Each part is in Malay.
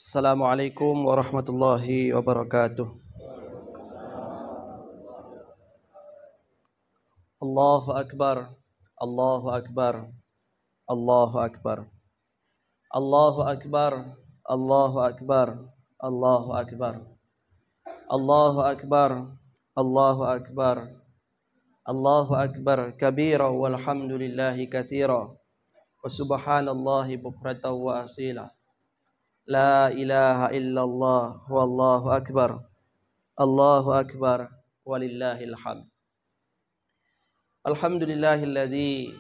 Assalamualaikum warahmatullahi wabarakatuh. Allahu Akbar, Allahu Akbar, Allahu Akbar, Allahu Akbar, Allahu Akbar, Allahu Akbar, Allahu Akbar, Allahu Akbar, Allahu Akbar, kabira walhamdulillahi katsira wa subhanallahi bukratan wa asila. La ilaha illallah wallahu akbar. Allahu akbar walillahil hamd. Alhamdulillahilladzi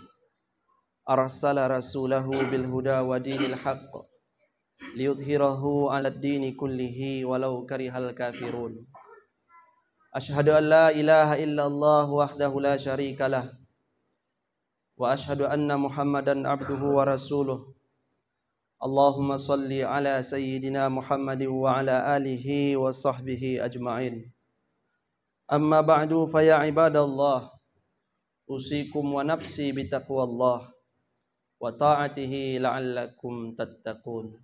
arsala rasulahu bil huda wa dinil haqq liyudhhirahu 'alad dini kullihi walau karihal kafirun. Asyhadu an la ilaha illallah wahdahu la syarikalah wa asyhadu anna Muhammadan abduhu wa rasuluh. Allahumma salli ala sayyidina Muhammadin wa ala alihi wa sahbihi ajma'in. Amma ba'du fa ya ibadallah, usikum wa nafsi bitaqwallah wa ta'atihi la'allakum tattaqun.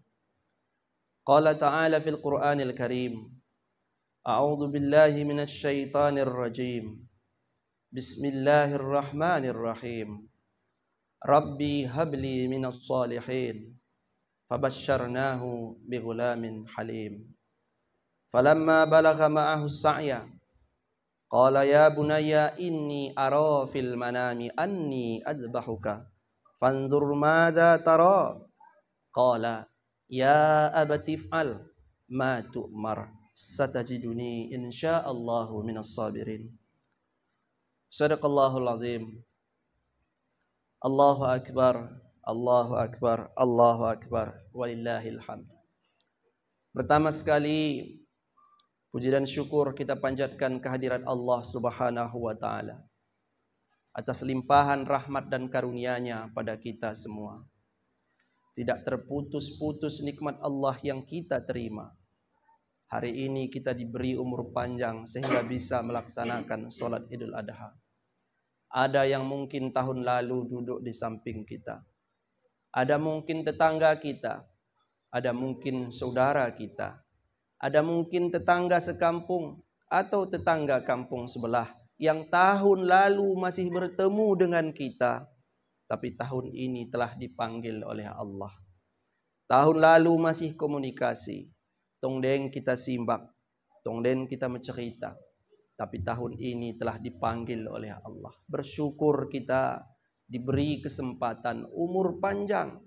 Qala ta'ala fil Qur'anil Karim, a'udzu billahi minasy syaithanir rajim. Bismillahirrahmanirrahim. Rabbi habli minas salihin. Fabasyarnahu bighulamin halim. Falamma balagha ma'ahu as-sa'ya qala ya bunayya inni ara fil manami anni adbahuka fanzur madza tara. Qala ya abati if'al ma tu'mar satajiduni insyaallahu minas sabirin. Shadaqallahul azim. Allahu akbar, Allahu akbar, Allahu akbar, walillahil hamd. Pertama sekali, puji dan syukur kita panjatkan kehadirat Allah Subhanahu wa taala atas limpahan rahmat dan karunia-Nya pada kita semua. Tidak terputus-putus nikmat Allah yang kita terima. Hari ini kita diberi umur panjang sehingga bisa melaksanakan sholat Idul Adha. Ada yang mungkin tahun lalu duduk di samping kita. Ada mungkin tetangga kita, ada mungkin saudara kita, ada mungkin tetangga sekampung atau tetangga kampung sebelah yang tahun lalu masih bertemu dengan kita, tapi tahun ini telah dipanggil oleh Allah. Tahun lalu masih komunikasi, tongdeng kita simbak, tongdeng kita mencerita, tapi tahun ini telah dipanggil oleh Allah. Bersyukur kita diberi kesempatan umur panjang,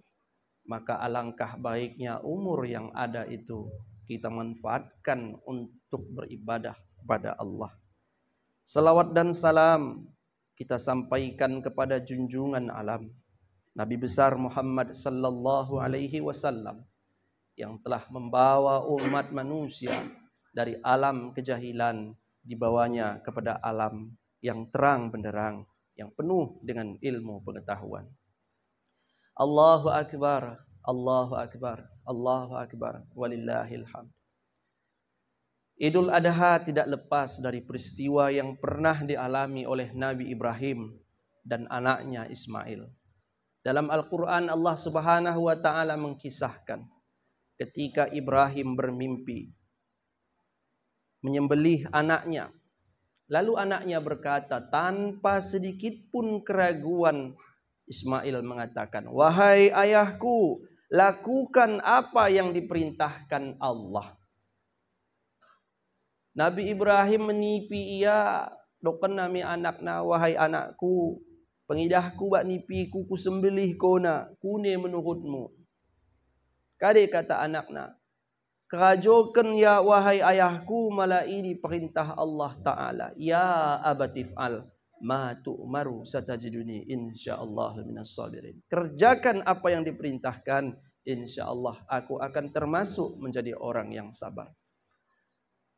maka alangkah baiknya umur yang ada itu kita manfaatkan untuk beribadah kepada Allah. Salawat dan salam kita sampaikan kepada junjungan alam Nabi besar Muhammad sallallahu alaihi wasallam yang telah membawa umat manusia dari alam kejahilan dibawanya kepada alam yang terang benderang, yang penuh dengan ilmu pengetahuan. Allahu akbar, Allahu akbar, Allahu akbar, walillahil hamd. Idul Adha tidak lepas dari peristiwa yang pernah dialami oleh Nabi Ibrahim dan anaknya Ismail. Dalam Al-Quran Allah Subhanahu wa ta'ala mengkisahkan ketika Ibrahim bermimpi menyembelih anaknya. Lalu anaknya berkata tanpa sedikit pun keraguan, Ismail mengatakan, wahai ayahku, lakukan apa yang diperintahkan Allah. Nabi Ibrahim menipi ia, doken nami anakna, wahai anakku, pengidahku bak nipiku ku sembelih kona, kune menurutmu. Kade kata anakna, kerajokan ya wahai ayahku, malah ini perintah Allah Ta'ala. Ya abatif'al ma tu'maru satajiduni insyaallah minas sabirin. Kerjakan apa yang diperintahkan, insyaallah aku akan termasuk menjadi orang yang sabar.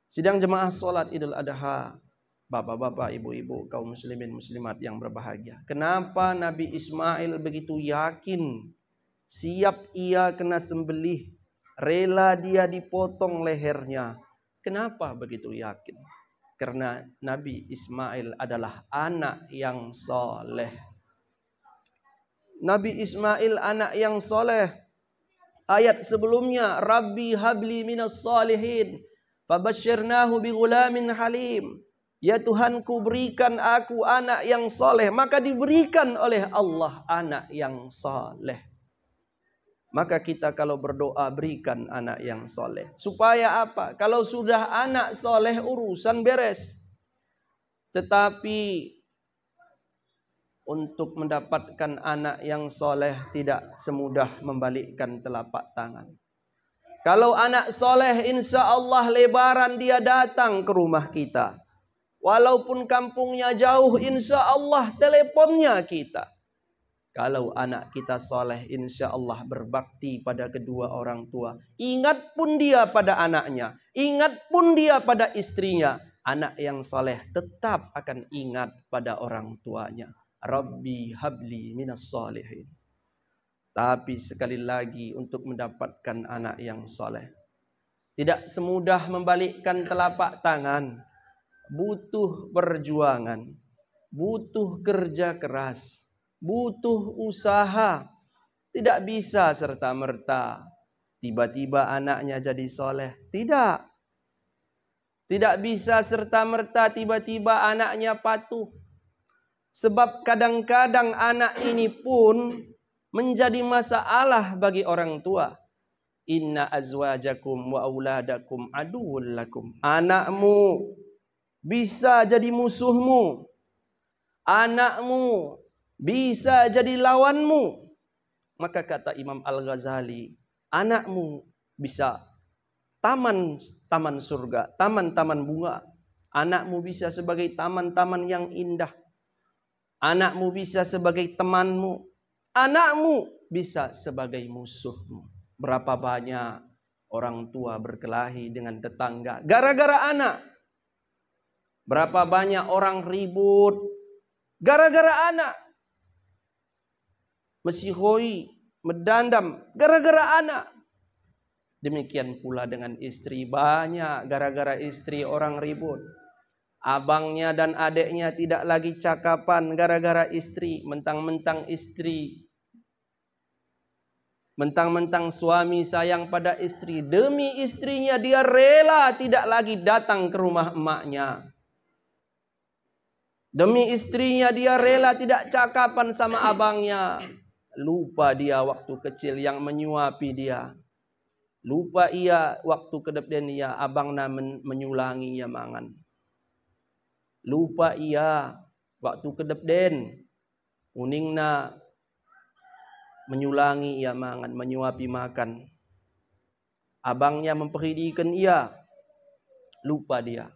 Sidang jemaah sholat Idul Adha, bapak-bapak, ibu-ibu, kaum muslimin muslimat yang berbahagia. Kenapa Nabi Ismail begitu yakin, siap ia kena sembelih, rela dia dipotong lehernya? Kenapa begitu yakin? Karena Nabi Ismail adalah anak yang soleh. Nabi Ismail anak yang soleh. Ayat sebelumnya, Rabbi habli minas salihin, fabasyirnahu bighulamin halim. Ya Tuhanku, berikan aku anak yang soleh. Maka diberikan oleh Allah anak yang soleh. Maka kita kalau berdoa, berikan anak yang soleh. Supaya apa? Kalau sudah anak soleh, urusan beres. Tetapi untuk mendapatkan anak yang soleh tidak semudah membalikkan telapak tangan. Kalau anak soleh, insya Allah lebaran dia datang ke rumah kita. Walaupun kampungnya jauh, insya Allah teleponnya kita. Kalau anak kita soleh, insya Allah berbakti pada kedua orang tua. Ingat pun dia pada anaknya. Ingat pun dia pada istrinya. Anak yang soleh tetap akan ingat pada orang tuanya. Rabbi habli minas salihin. Tapi sekali lagi untuk mendapatkan anak yang soleh, tidak semudah membalikkan telapak tangan. Butuh perjuangan, butuh kerja keras, butuh usaha. Tidak bisa serta-merta tiba-tiba anaknya jadi soleh. Tidak. Tidak bisa serta-merta tiba-tiba anaknya patuh. Sebab kadang-kadang anak ini pun menjadi masalah bagi orang tua. Inna azwajakum wa auladakum aduwwul lakum. Anakmu bisa jadi musuhmu. Anakmu bisa jadi lawanmu. Maka kata Imam Al-Ghazali, anakmu bisa taman-taman surga, taman-taman bunga. Anakmu bisa sebagai taman-taman yang indah. Anakmu bisa sebagai temanmu. Anakmu bisa sebagai musuhmu. Berapa banyak orang tua berkelahi dengan tetangga gara-gara anak. Berapa banyak orang ribut gara-gara anak. Mesihoi, mendandam gara-gara anak. Demikian pula dengan istri, banyak gara-gara istri orang ribut. Abangnya dan adiknya tidak lagi cakapan gara-gara istri. Mentang-mentang istri, mentang-mentang suami sayang pada istri, demi istrinya dia rela tidak lagi datang ke rumah emaknya. Demi istrinya dia rela tidak cakapan sama abangnya. Lupa dia waktu kecil yang menyuapi dia. Lupa ia waktu kedepden ia abangna menyulangi ia mangan. Lupa ia waktu kedepden uningna menyulangi ia mangan, menyuapi makan. Abangnya memperidikan ia. Lupa dia.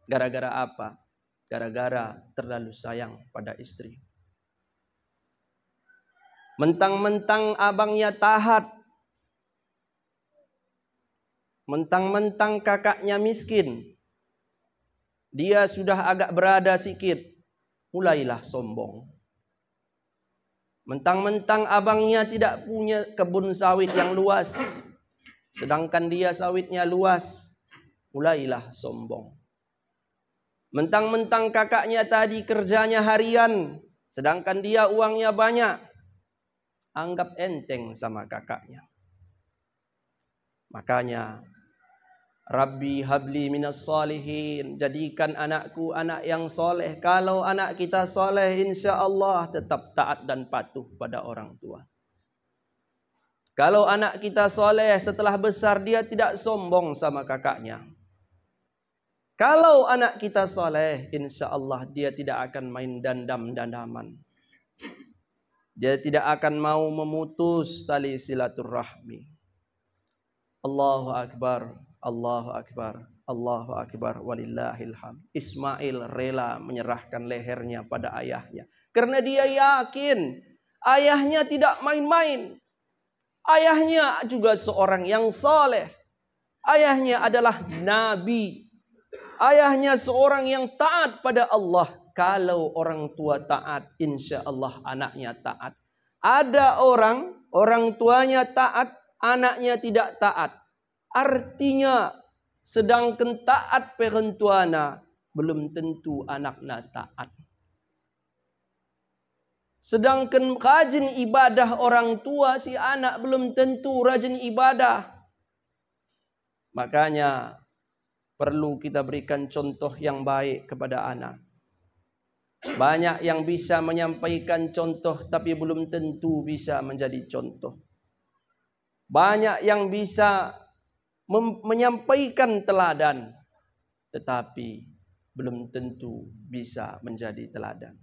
Gara-gara apa? Gara-gara terlalu sayang pada istri. Mentang-mentang abangnya taat. Mentang-mentang kakaknya miskin. Dia sudah agak berada sikit. Mulailah sombong. Mentang-mentang abangnya tidak punya kebun sawit yang luas. Sedangkan dia sawitnya luas. Mulailah sombong. Mentang-mentang kakaknya tadi kerjanya harian. Sedangkan dia uangnya banyak. Anggap enteng sama kakaknya. Makanya Rabbi habli minas salihin. Jadikan anakku anak yang soleh. Kalau anak kita soleh, insya Allah tetap taat dan patuh pada orang tua. Kalau anak kita soleh, setelah besar dia tidak sombong sama kakaknya. Kalau anak kita soleh, insya Allah dia tidak akan main dandam-dandaman. Dia tidak akan mau memutus tali silaturahmi. Allahu Akbar. Allahu Akbar, Allahu Akbar, walillahil hamd. Ismail rela menyerahkan lehernya pada ayahnya. Karena dia yakin ayahnya tidak main-main. Ayahnya juga seorang yang soleh. Ayahnya adalah nabi. Ayahnya seorang yang taat pada Allah. Kalau orang tua taat, insya Allah anaknya taat. Ada orang tuanya taat, anaknya tidak taat. Artinya sedangkan taat perentuana belum tentu anaknya taat. Sedangkan rajin ibadah orang tua, si anak belum tentu rajin ibadah. Makanya perlu kita berikan contoh yang baik kepada anak. Banyak yang bisa menyampaikan contoh tapi belum tentu bisa menjadi contoh. Banyak yang bisa menyampaikan teladan tetapi belum tentu bisa menjadi teladan.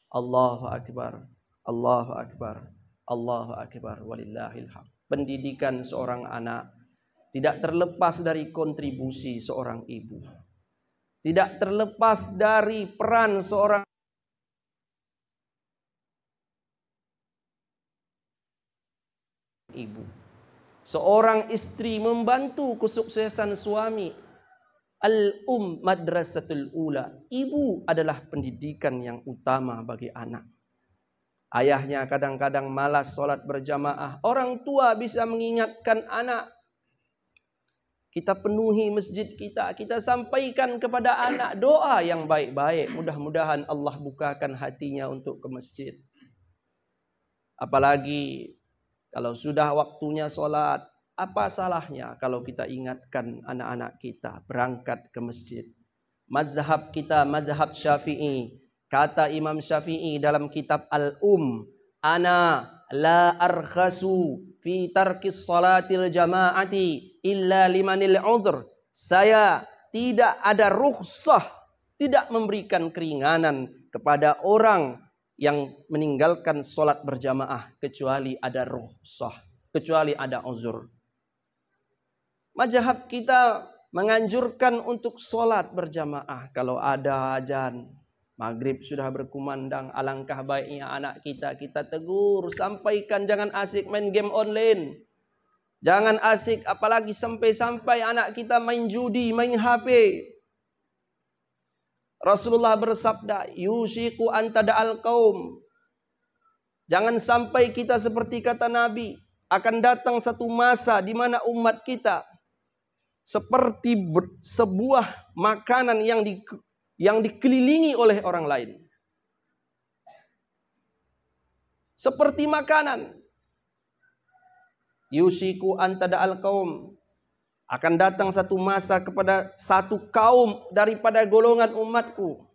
Allahu Akbar, Allahu Akbar, Allahu Akbar, walillahil hamd. Pendidikan seorang anak tidak terlepas dari kontribusi seorang ibu. Tidak terlepas dari peran seorang ibu. Seorang istri membantu kesuksesan suami. Madrasatul ula. Ibu adalah pendidikan yang utama bagi anak. Ayahnya kadang-kadang malas sholat berjamaah. Orang tua bisa mengingatkan anak. Kita penuhi masjid kita. Kita sampaikan kepada anak doa yang baik-baik. Mudah-mudahan Allah bukakan hatinya untuk ke masjid. Apalagi kalau sudah waktunya sholat. Apa salahnya kalau kita ingatkan anak-anak kita berangkat ke masjid. Mazhab kita, mazhab Syafi'i. Kata Imam Syafi'i dalam kitab Ana la arkhasu fi tarkis salatil jama'ati illa limanil udhr. Saya tidak ada rukhsah, tidak memberikan keringanan kepada orang yang meninggalkan salat berjamaah kecuali ada rukhsah, kecuali ada uzur. Mazhab kita menganjurkan untuk sholat berjamaah. Kalau ada azan, maghrib sudah berkumandang, alangkah baiknya anak kita tegur, sampaikan, jangan asik main game online. Jangan asik, apalagi sampai-sampai anak kita main judi, main HP. Rasulullah bersabda, yushiku antada'al qaum. Jangan sampai kita seperti kata Nabi, akan datang satu masa di mana umat kita seperti sebuah makanan yang dikelilingi oleh orang lain. Seperti makanan. Yusiku antada'al qaum. Akan datang satu masa kepada satu kaum daripada golongan umatku.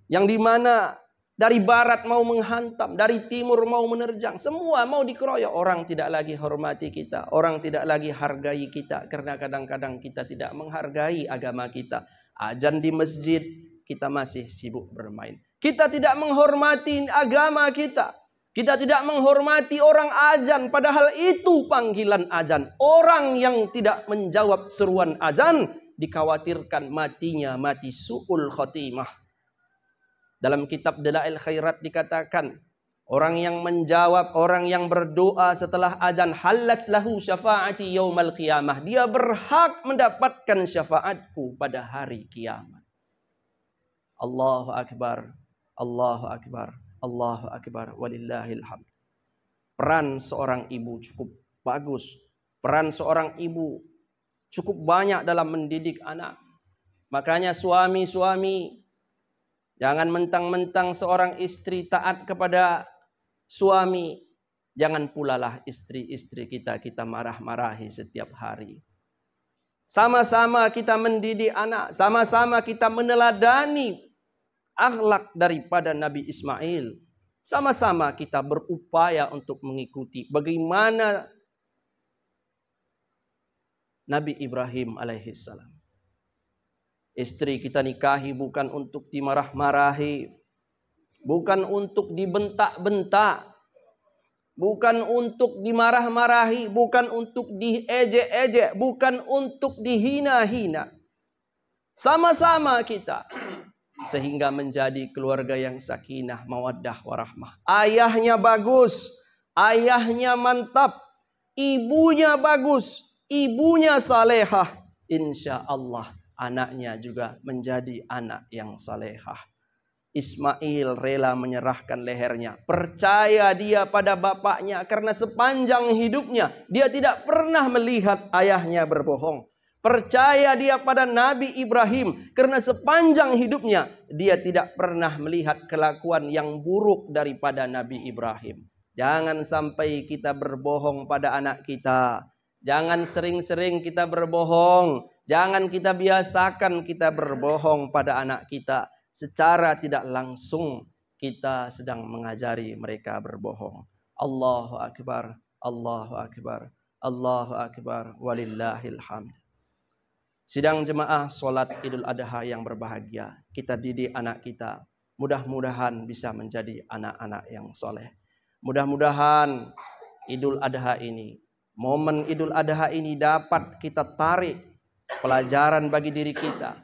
Yang dimana dari barat mau menghantam, dari timur mau menerjang, semua mau dikeroyok. Orang tidak lagi hormati kita, orang tidak lagi hargai kita, karena kadang-kadang kita tidak menghargai agama kita. Azan di masjid, kita masih sibuk bermain. Kita tidak menghormati agama kita. Kita tidak menghormati orang azan, padahal itu panggilan azan. Orang yang tidak menjawab seruan azan, dikhawatirkan matinya mati su'ul khotimah. Dalam kitab Dalail Khairat dikatakan, orang yang menjawab, orang yang berdoa setelah azan, halat lahu syafaati yaumal qiyamah. Dia berhak mendapatkan syafaatku pada hari kiamat. Allahu Akbar, Allahu Akbar, Allahu Akbar, walillahil hamd. Peran seorang ibu cukup bagus. Peran seorang ibu cukup banyak dalam mendidik anak. Makanya suami-suami, jangan mentang-mentang seorang istri taat kepada suami. Jangan pula lah istri-istri kita marah-marahi setiap hari. Sama-sama kita mendidik anak. Sama-sama kita meneladani akhlak daripada Nabi Ismail. Sama-sama kita berupaya untuk mengikuti bagaimana Nabi Ibrahim alaihissalam. Istri kita nikahi bukan untuk dimarah-marahi, bukan untuk dibentak-bentak, bukan untuk dimarah-marahi, bukan untuk diejek-ejek, bukan untuk dihina-hina. Sama-sama kita sehingga menjadi keluarga yang sakinah, mawaddah, warahmah. Ayahnya bagus, ayahnya mantap, ibunya bagus, ibunya salehah, insya Allah anaknya juga menjadi anak yang salehah. Ismail rela menyerahkan lehernya. Percaya dia pada bapaknya karena sepanjang hidupnya dia tidak pernah melihat ayahnya berbohong. Percaya dia pada Nabi Ibrahim karena sepanjang hidupnya dia tidak pernah melihat kelakuan yang buruk daripada Nabi Ibrahim. Jangan sampai kita berbohong pada anak kita. Jangan sering-sering kita berbohong. Jangan kita biasakan kita berbohong pada anak kita. Secara tidak langsung kita sedang mengajari mereka berbohong. Allahu Akbar, Allahu Akbar, Allahu Akbar, walillahil hamd. Sidang jemaah solat Idul Adha yang berbahagia. Kita didik anak kita. Mudah-mudahan bisa menjadi anak-anak yang soleh. Mudah-mudahan Idul Adha ini, momen Idul Adha ini dapat kita tarik pelajaran bagi diri kita,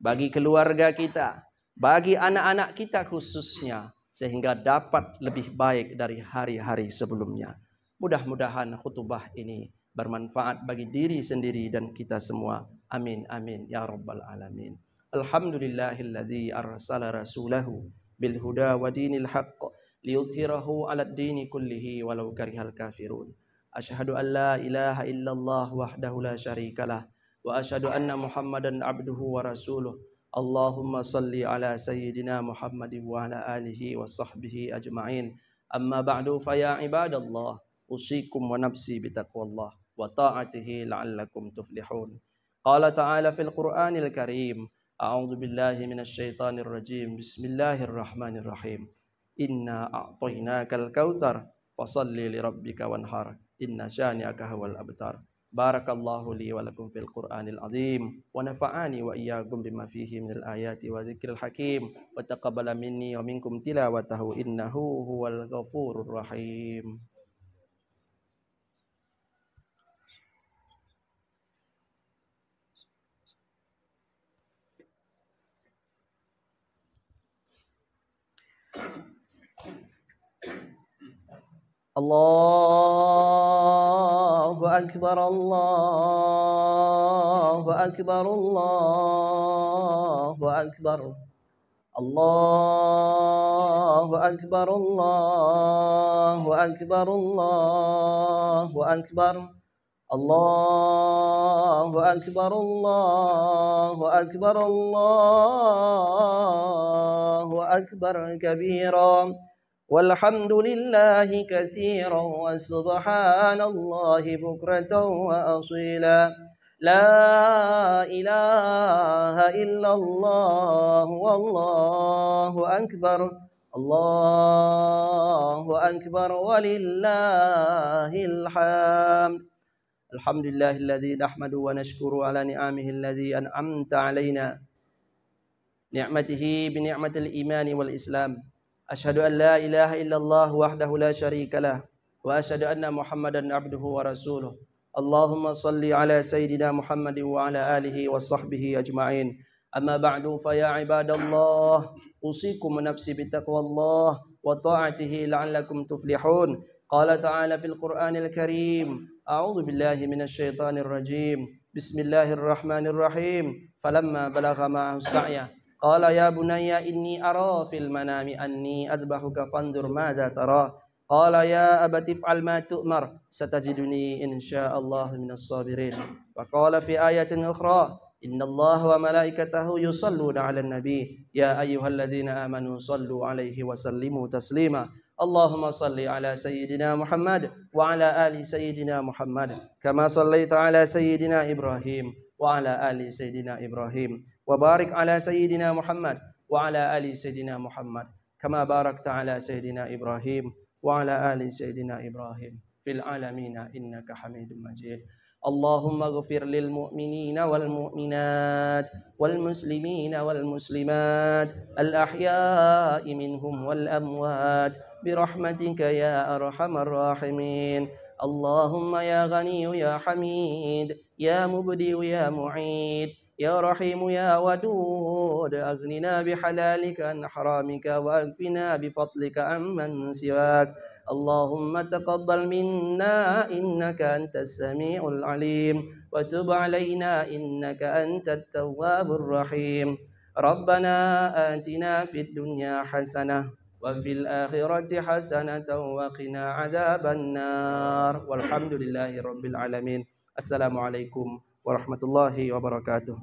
bagi keluarga kita, bagi anak-anak kita khususnya, sehingga dapat lebih baik dari hari-hari sebelumnya. Mudah-mudahan khutbah ini bermanfaat bagi diri sendiri dan kita semua. Amin amin ya rabbal alamin. Alhamdulillahilladzi arsala rasulahu bil huda wa dinil haqq liyudhhirahu 'alad dini kullihi walau karihal kafirun. Asyhadu an la ilaha illallah wahdahu la syarikalah wa asyhadu anna Muhammadan abduhu wa rasuluh. Allahumma salli ala sayyidina Muhammadin wa ala alihi wa sahbihi ajma'in. Amma ba'du fa ya ibadallah, usikum wa nafsi bitaqwallah wa ta'atihi la'allakum tuflihun. Qala ta'ala fil Qur'anil Karim, a'udzu billahi minasy syaithanir rajim. Bismillahirrahmanirrahim. Inna a'tainakal kautsar fasalli lirabbika wanhar. Inna syani'aka huwal abtar. Barakallahu li wa lakum fil Qur'anil azim wa nafa'ani wa iyyakum bima fihi minal ayati wa dzikril hakim wa taqabbala minni wa minkum tilawatahu innahu huwal ghafurur rahim. Allahu Akbar, Allahu Akbar, Allahu Akbar, Allahu Akbar, Allahu Akbar, Allahu Akbar, Allahu Akbar, Allahu Akbar, Allahu Akbar kabira. Walhamdulillahi katsiran wa subhanallahi bukratan wa asila. La ilaha illallah wallahu akbar. Allahu akbar walillahil hamd. Alhamdulillahilladzi nahmadu wa nashkuru ala ni'amihi alladzi an'amta alaina. Ni'matihi bi ni'matil imani wal islam. Asyhadu an la ilaha illallah wahdahu la syarika lah wa asyhadu anna Muhammadan abduhu wa rasuluh. Allahumma salli ala sayyidina Muhammadin wa ala alihi wa sahbihi ajma'in. Amma ba'du fa ya ibadallah, usikum nafsi bitaqwallah wa ta'atihi la'allakum tuflihun. Qala ta'ala fil Qur'anil Karim, a'udzu billahi minasy syaithanir rajim. Bismillahirrahmanirrahim. Falamma balagha ma'ahu sa'ya qala ya bunayya inni ara fil manami anni adbahuka fandur madza tara. Qala ya abati if'al ma tu'mar satajiduni insyaallah minas sabirin. Wa qala fi ayatin ukhra innallaha wa malaikatahu yusalluna 'alan nabi ya ayyuhalladzina amanu sallu 'alaihi wa sallimu taslima. Allahumma salli ala sayyidina Muhammad wa ala ali sayyidina Muhammad kama sallaita ala sayyidina Ibrahim wa ala ali sayyidina Ibrahim. Wa barik ala sayyidina Muhammad wa ala ali sayyidina Muhammad kama barakta ala sayyidina Ibrahim wa ala ali sayyidina Ibrahim fil alamin innaka Hamidum Majid. Allahumma ighfir lil mu'minina wal mu'minat wal muslimina wal muslimat al ahya'i minhum wal amwat bi rahmatika ya arhamar rahimin. Allahumma ya Ghaniyu ya Hamid ya Mubdi'u ya Mu'id يا رحيم يا ودود أغننا بحلالك عن حرامك وأكفنا بفضلك عمن سواك. اللهم تقبل منا إنك أنت السميع العليم وتب علينا إنك أنت التواب الرحيم. ربنا آتنا في الدنيا حسنة وفي الآخرة حسنة وقنا عذاب النار والحمد لله رب العالمين. Assalamualaikum warahmatullahi wabarakatuh.